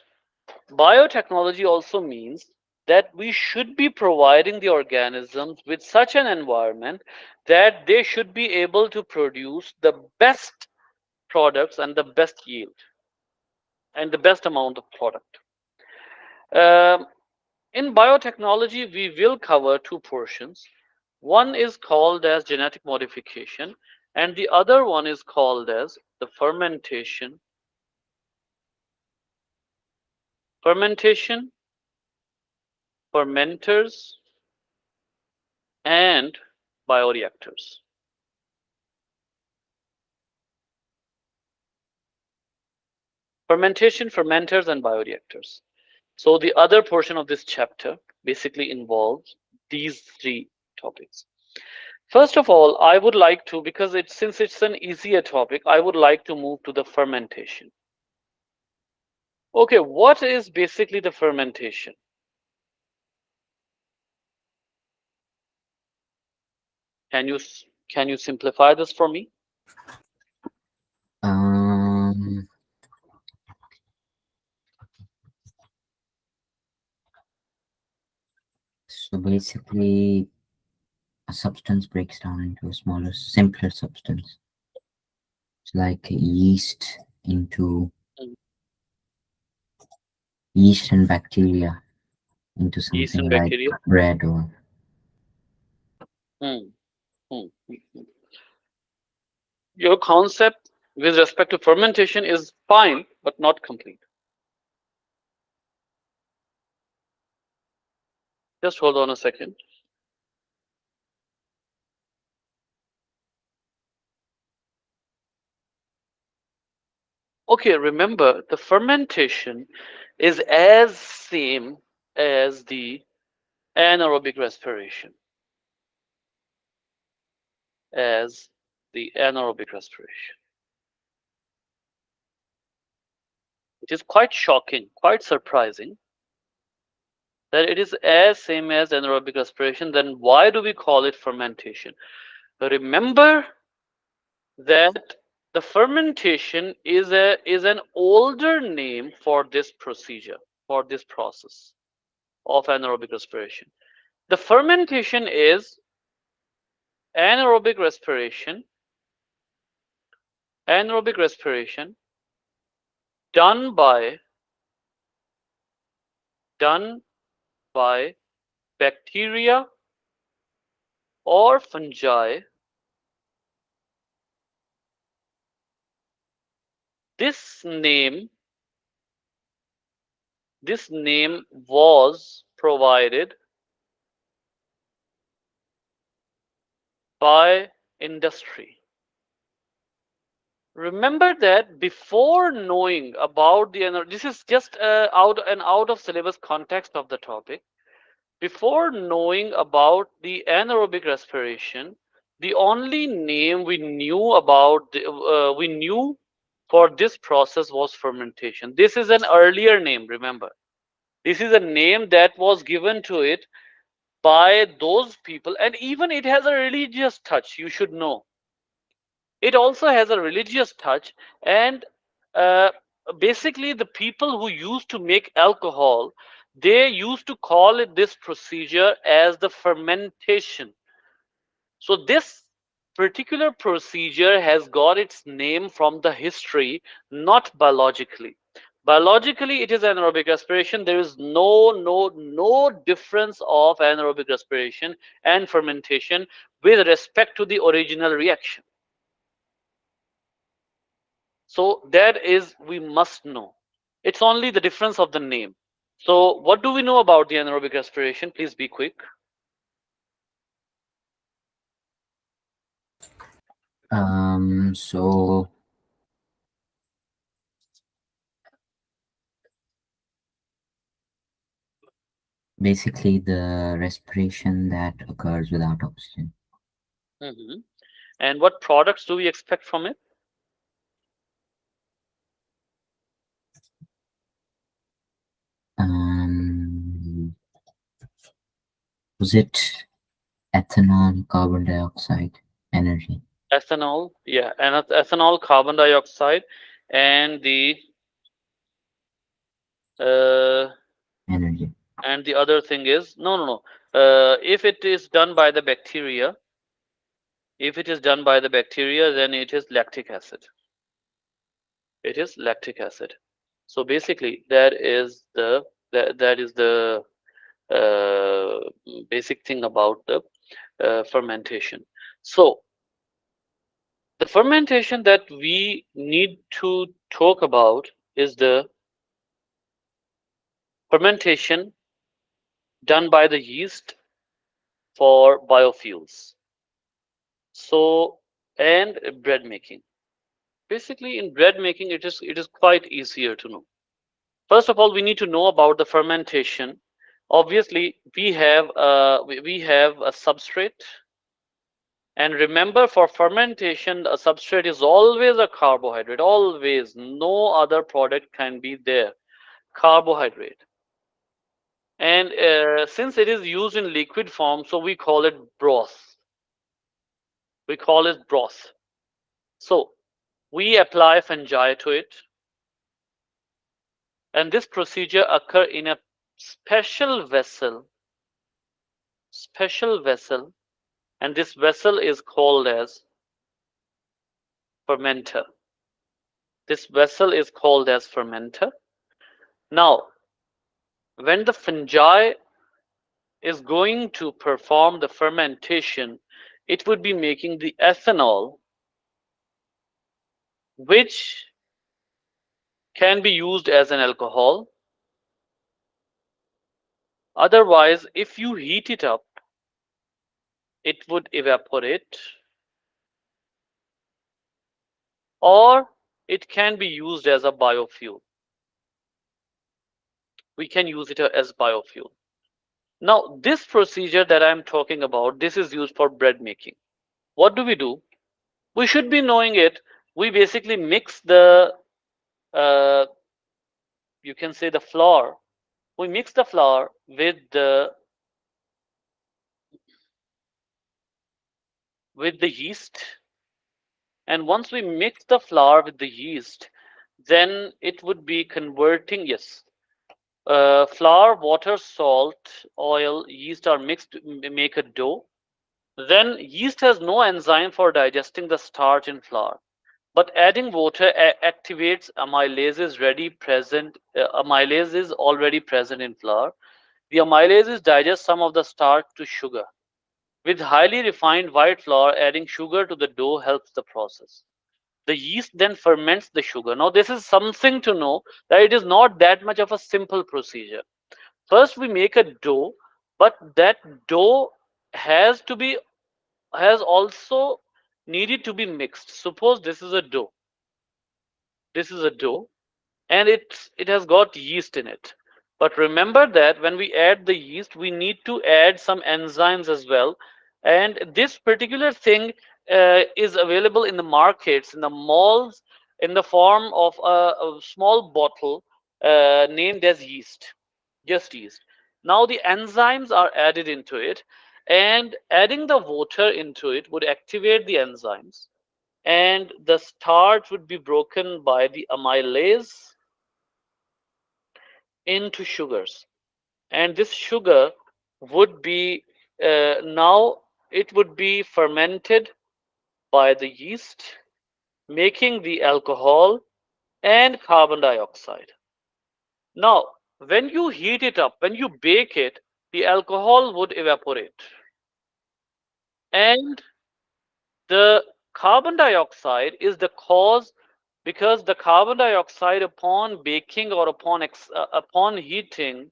biotechnology also means that we should be providing the organisms with such an environment that they should be able to produce the best products and the best yield and the best amount of product. Um, in biotechnology, we will cover two portions. One is called as genetic modification, and the other one is called as the fermentation, fermenters, and bioreactors. Fermentation, fermenters, and bioreactors. So the other portion of this chapter basically involves these three topics. First of all, I would like to, because it's since it's an easier topic, I would like to move to the fermentation. Okay, what is basically the fermentation? Can you can you simplify this for me? So basically, a substance breaks down into a smaller, simpler substance. It's like Mm. yeast and bacteria into Yeast and something like bacteria. bread or Mm, mm. Your concept with respect to fermentation is fine, but not complete. Just hold on a second. Okay, remember the fermentation is as same as the anaerobic respiration, as the anaerobic respiration. It is quite shocking, quite surprising that it is as same as anaerobic respiration. Then why do we call it fermentation? Remember that the fermentation is an older name for this procedure, for this process of anaerobic respiration. The fermentation is anaerobic respiration, anaerobic respiration done by done by bacteria or fungi. This name this name was provided by industry. Remember that before knowing about this is just out of syllabus context of the topic. Before knowing about the anaerobic respiration, the only name we knew for this process was fermentation. This is an earlier name, remember. This is a name that was given to it by those people, and even it has a religious touch, you should know. It also has a religious touch, and uh, basically the people who used to make alcohol, they used to call it this procedure as the fermentation. So this particular procedure has got its name from the history, not biologically. Biologically it is anaerobic respiration. There is no difference of anaerobic respiration and fermentation with respect to the original reaction. So that is, we must know. It's only the difference of the name. So what do we know about the anaerobic respiration? Please be quick. so basically the respiration that occurs without oxygen. Mhm. And what products do we expect from it? Um, was it ethanol, carbon dioxide, energy, Ethanol, yeah, and ethanol, carbon dioxide, and uh, energy, the other thing is no. If it is done by the bacteria, then it is lactic acid. It is lactic acid. So basically, that is the uh, basic thing about the fermentation. So the fermentation that we need to talk about is the fermentation done by the yeast for biofuels. So, and bread making. Basically, in bread making, it is quite easier to know. First of all, we need to know about the fermentation. Obviously, we have a substrate, and remember, for fermentation, a substrate is always a carbohydrate. Always, no other product can be there. Carbohydrate. And since it is used in liquid form, so we call it broth. We call it broth. So we apply fungi to it, and this procedure occur in a special vessel special vessel, and this vessel is called as fermenter. This vessel is called as fermenter. Now, when the fungi is going to perform the fermentation, it would be making the ethanol, which can be used as an alcohol. Otherwise, if you heat it up, it would evaporate, or it can be used as a biofuel. We can use it as biofuel. Now, this procedure that I'm talking about, this is used for bread making. What do? We should be knowing it. We basically mix the, uh, you can say the flour. We mix the flour with the yeast, and once we mix the flour with the yeast, then it would be converting. Yes, flour, water, salt, oil, yeast are mixed to make a dough. Then yeast has no enzyme for digesting the starch in flour, but adding water activates amylases ready present. Amylase is already present in flour. The amylases digest some of the starch to sugar. With highly refined white flour, adding sugar to the dough helps the process. The yeast then ferments the sugar. Now, this is something to know that it is not that much of a simple procedure. First, we make a dough, but that dough has to be has also needed to be mixed. Suppose this is a dough. This is a dough, and it has got yeast in it. But remember that when we add the yeast, we need to add some enzymes as well. And this particular thing is available in the markets, in the malls, in the form of a small bottle named as yeast, just yeast. Now the enzymes are added into it, and adding the water into it would activate the enzymes, and the starch would be broken by the amylase into sugars, and this sugar would be now it would be fermented by the yeast, making the alcohol and carbon dioxide. Now, when you heat it up, when you bake it, the alcohol would evaporate, and the carbon dioxide is the cause, because the carbon dioxide upon baking or upon heating,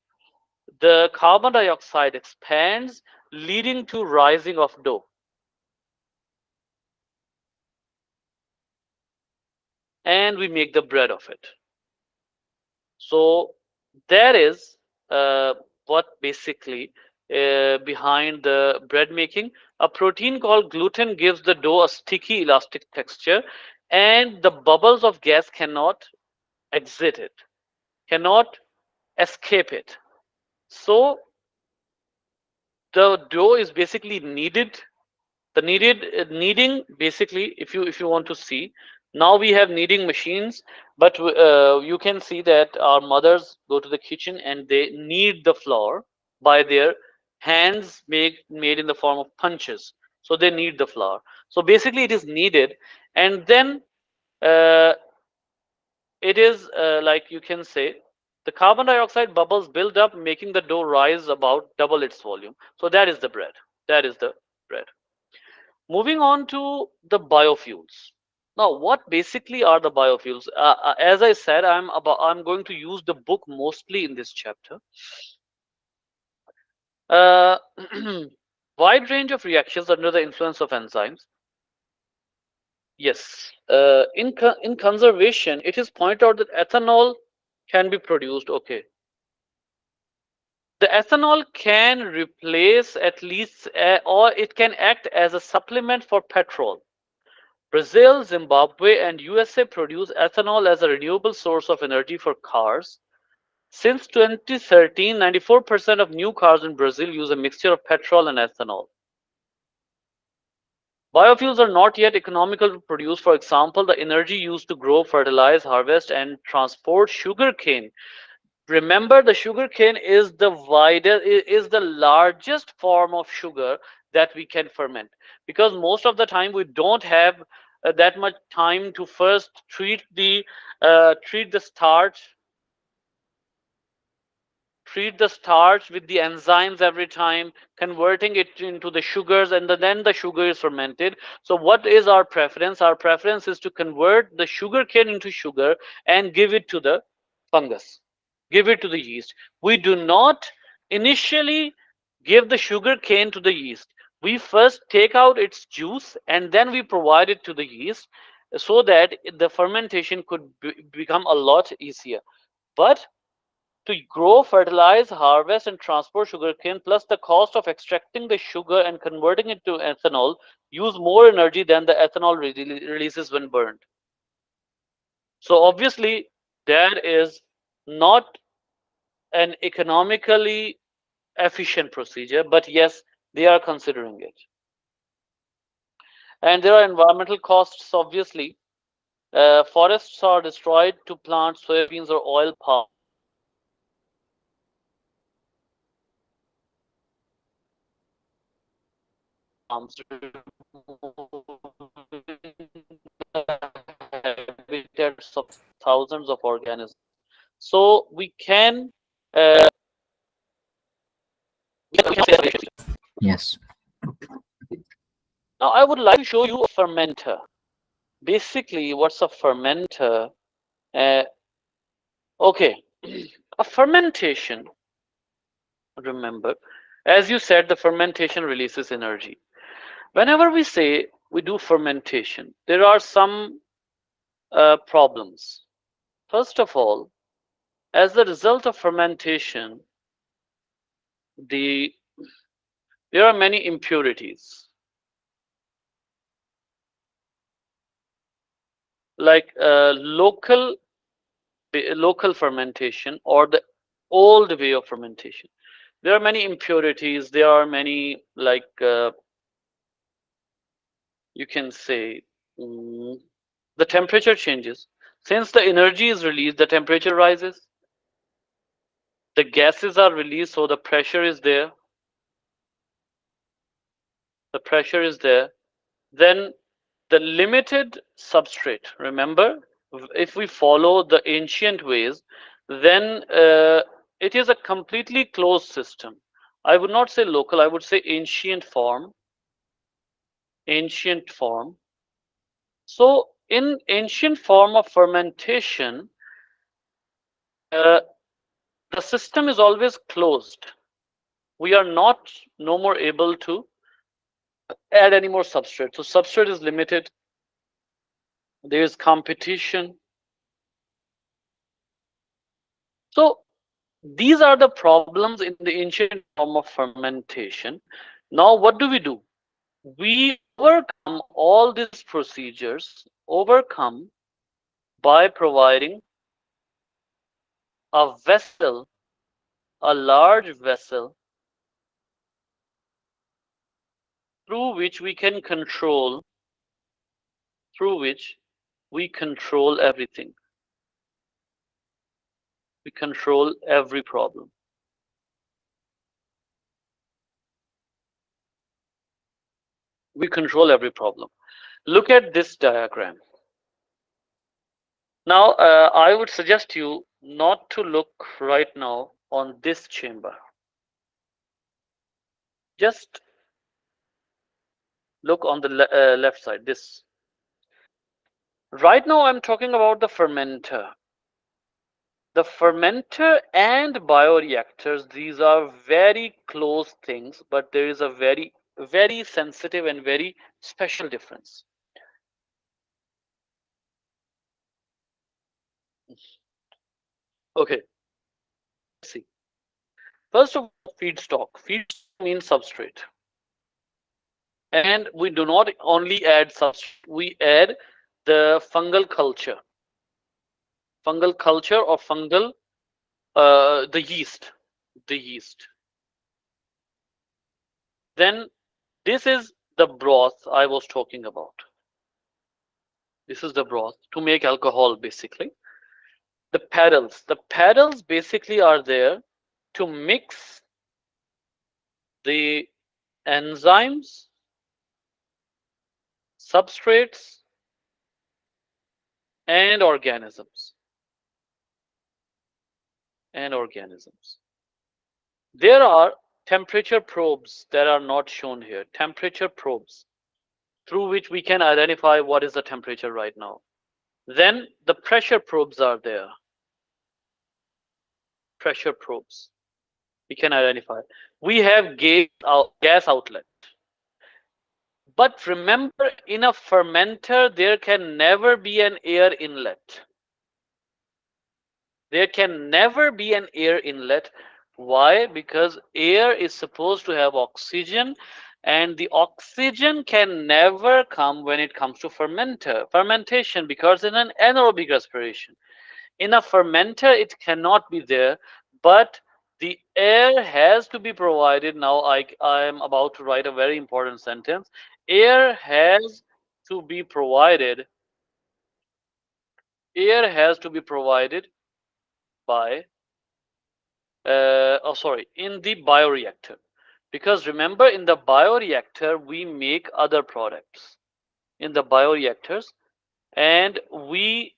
the carbon dioxide expands, leading to rising of dough, and we make the bread of it. So that is what basically behind the bread making. A protein called gluten gives the dough a sticky, elastic texture, and the bubbles of gas cannot exit it, cannot escape it. So the dough is basically kneaded. The kneading, basically, if you want to see, now we have kneading machines, but you can see that our mothers go to the kitchen and they knead the flour by their hands, made in the form of punches. So they knead the flour. So basically it is kneaded, and then uh, it is like, you can say, the carbon dioxide bubbles build up, making the dough rise about double its volume. So that is the bread. That is the bread. Moving on to the biofuels. Now, what basically are the biofuels? As I said, I'm going to use the book mostly in this chapter. Uh, wide range of reactions under the influence of enzymes. Yes, in conservation, it is pointed out that ethanol can be produced. Okay, the ethanol can replace at least, or it can act as a supplement for petrol. Brazil, Zimbabwe, and USA produce ethanol as a renewable source of energy for cars. Since 2013, 94% of new cars in Brazil use a mixture of petrol and ethanol. Biofuels are not yet economical to produce. For example, the energy used to grow, fertilize, harvest, and transport sugarcane. Remember, the sugar cane is the is the largest form of sugar that we can ferment, because most of the time we don't have that much time to first treat the starch with the enzymes every time, converting it into the sugars, and then the sugar is fermented. So what is our preference? Our preference is to convert the sugar cane into sugar and give it to the fungus, give it to the yeast. We do not initially give the sugar cane to the yeast. We first take out its juice and then we provide it to the yeast, so that the fermentation could become a lot easier. But to grow, fertilize, harvest, and transport sugarcane, plus the cost of extracting the sugar and converting it to ethanol, use more energy than the ethanol releases when burned. So obviously, that is not an economically efficient procedure, but yes, they are considering it. And there are environmental costs, obviously. Forests are destroyed to plant soybeans or oil palm. Habitats of thousands of organisms. So we can Yes. now I would like to show you a fermenter. Basically, what's a fermenter? Uh, okay, a fermentation. Remember, as you said, the fermentation releases energy. Whenever we say we do fermentation, there are some problems. First of all, as the result of fermentation, the there are many impurities, like local fermentation or the old way of fermentation. There are many impurities. There are many, like, you can say, mm, the temperature changes. Since the energy is released, the temperature rises. The gases are released, so the pressure is there. The pressure is there. Then the limited substrate. Remember, if we follow the ancient ways, then it is a completely closed system. I would not say local, I would say ancient form. Ancient form. So in ancient form of fermentation, uh, the system is always closed. We are not no more able to add any more substrate. So substrate is limited. There is competition. So these are the problems in the ancient form of fermentation. Now, what do? We overcome all these procedures, overcome by providing a vessel, a large vessel, through which we can control, through which we control everything. We control every problem. We control every problem. Look at this diagram. Now, I would suggest you not to look right now on this chamber. Just look on the left side, this. Right now, I'm talking about the fermenter. The fermenter and bioreactors, these are very close things, but there is a very, very sensitive and very special difference. Okay, see. First of all, feedstock. Feedstock means substrate. And we do not only add substrate, we add the fungal culture or fungal, the yeast, the yeast. Then this is the broth I was talking about. This is the broth to make alcohol, basically. The paddles basically are there to mix the enzymes, substrates, and organisms. There are temperature probes that are not shown here. Temperature probes through which we can identify what is the temperature right now. Then the pressure probes are there. Pressure probes. We can identify. We have gas outlet. But remember, in a fermenter, there can never be an air inlet. There can never be an air inlet. Why? Because air is supposed to have oxygen, and the oxygen can never come when it comes to fermentation, because in an anaerobic respiration. In a fermenter, it cannot be there, but the air has to be provided. Now I am about to write a very important sentence. Air has to be provided. Air has to be provided by in the bioreactor, because remember, in the bioreactor we make other products in the bioreactors, and we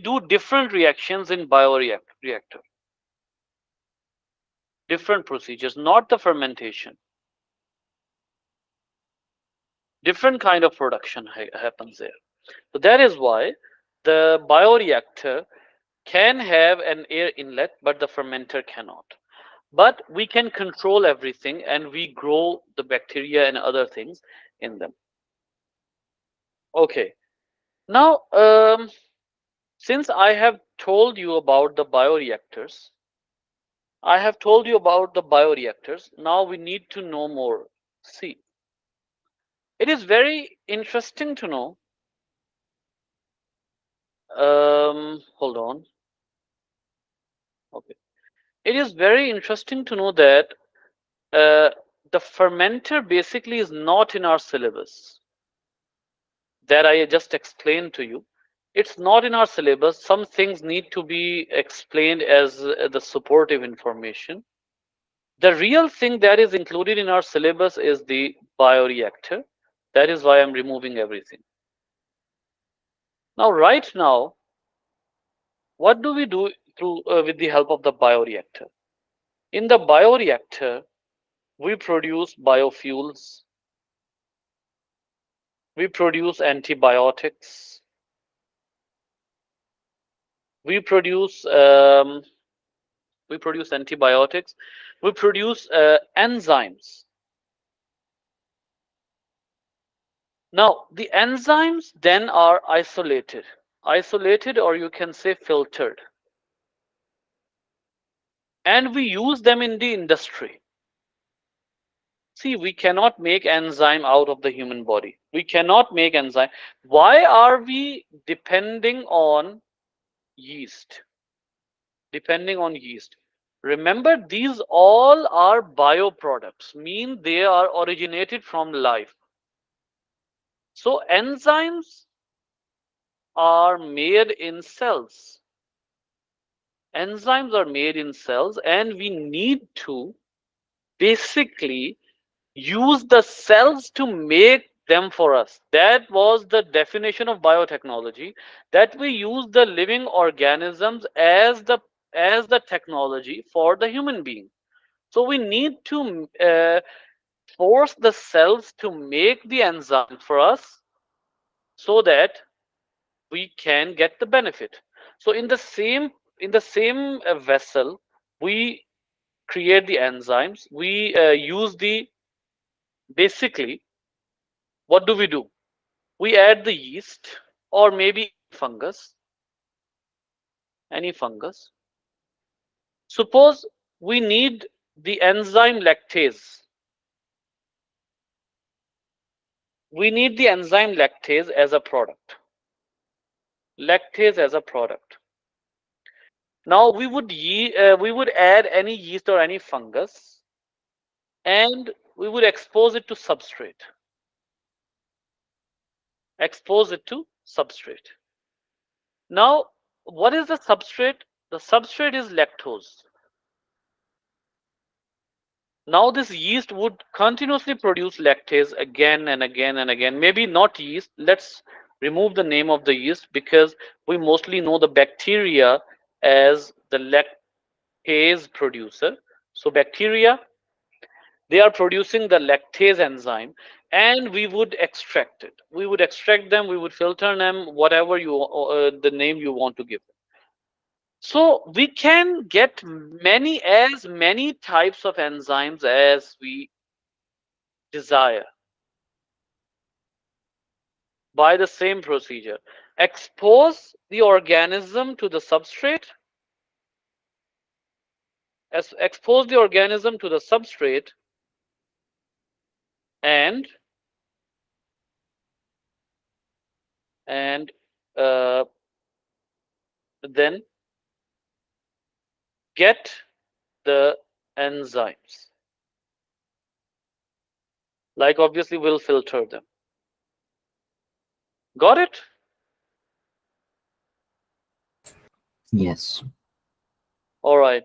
do different reactions in bioreactor, different procedures, not the fermentation. Different kind of production happens there. So that is why the bioreactor can have an air inlet, but the fermenter cannot. But we can control everything, and we grow the bacteria and other things in them. Okay. Now, since I have told you about the bioreactors, now we need to know more. See, it is very interesting to know. Hold on. Okay. It is very interesting to know that uh, the fermenter basically is not in our syllabus that I just explained to you. It's not in our syllabus. Some things need to be explained as the supportive information. The real thing that is included in our syllabus is the bioreactor. That is why I'm removing everything. Now, right now, what do we do with the help of the bioreactor? In the bioreactor, we produce biofuels, we produce antibiotics, we produce um, we produce antibiotics, we produce enzymes. Now, the enzymes then are isolated, or you can say filtered, and we use them in the industry. See, we cannot make enzyme out of the human body. We cannot make enzyme. Why are we yeast? Depending on yeast. Remember, these all are bioproducts, mean they are originated from life. So enzymes are made in cells. Enzymes are made in cells, and we need to basically use the cells to make them for us. That was the definition of biotechnology, that we use the living organisms as the technology for the human being. So we need to force the cells to make the enzyme for us, so that we can get the benefit. So in the same vessel, we create the enzymes. We use the basically, what do? We add the yeast, or maybe any fungus. Suppose we need the enzyme lactase. We need the enzyme lactase as a product. Lactase as a product. Now we would add any yeast or any fungus, and we would expose it to substrate. Expose it to substrate. Now, What is the substrate? The substrate is lactose. Now this yeast would continuously produce lactase again and again and again. Maybe not yeast. Let's remove the name of the yeast because we mostly know the bacteria as the lactase producer. So bacteria, they are producing the lactase enzyme, and we would extract it. We would extract them, we would filter them, whatever you the name you want to give them. So we can get many types of enzymes as we desire by the same procedure. Expose the organism to the substrate, expose the organism to the substrate, and and uh, then get the enzymes. Like obviously we'll filter them. Got it? Yes. All right.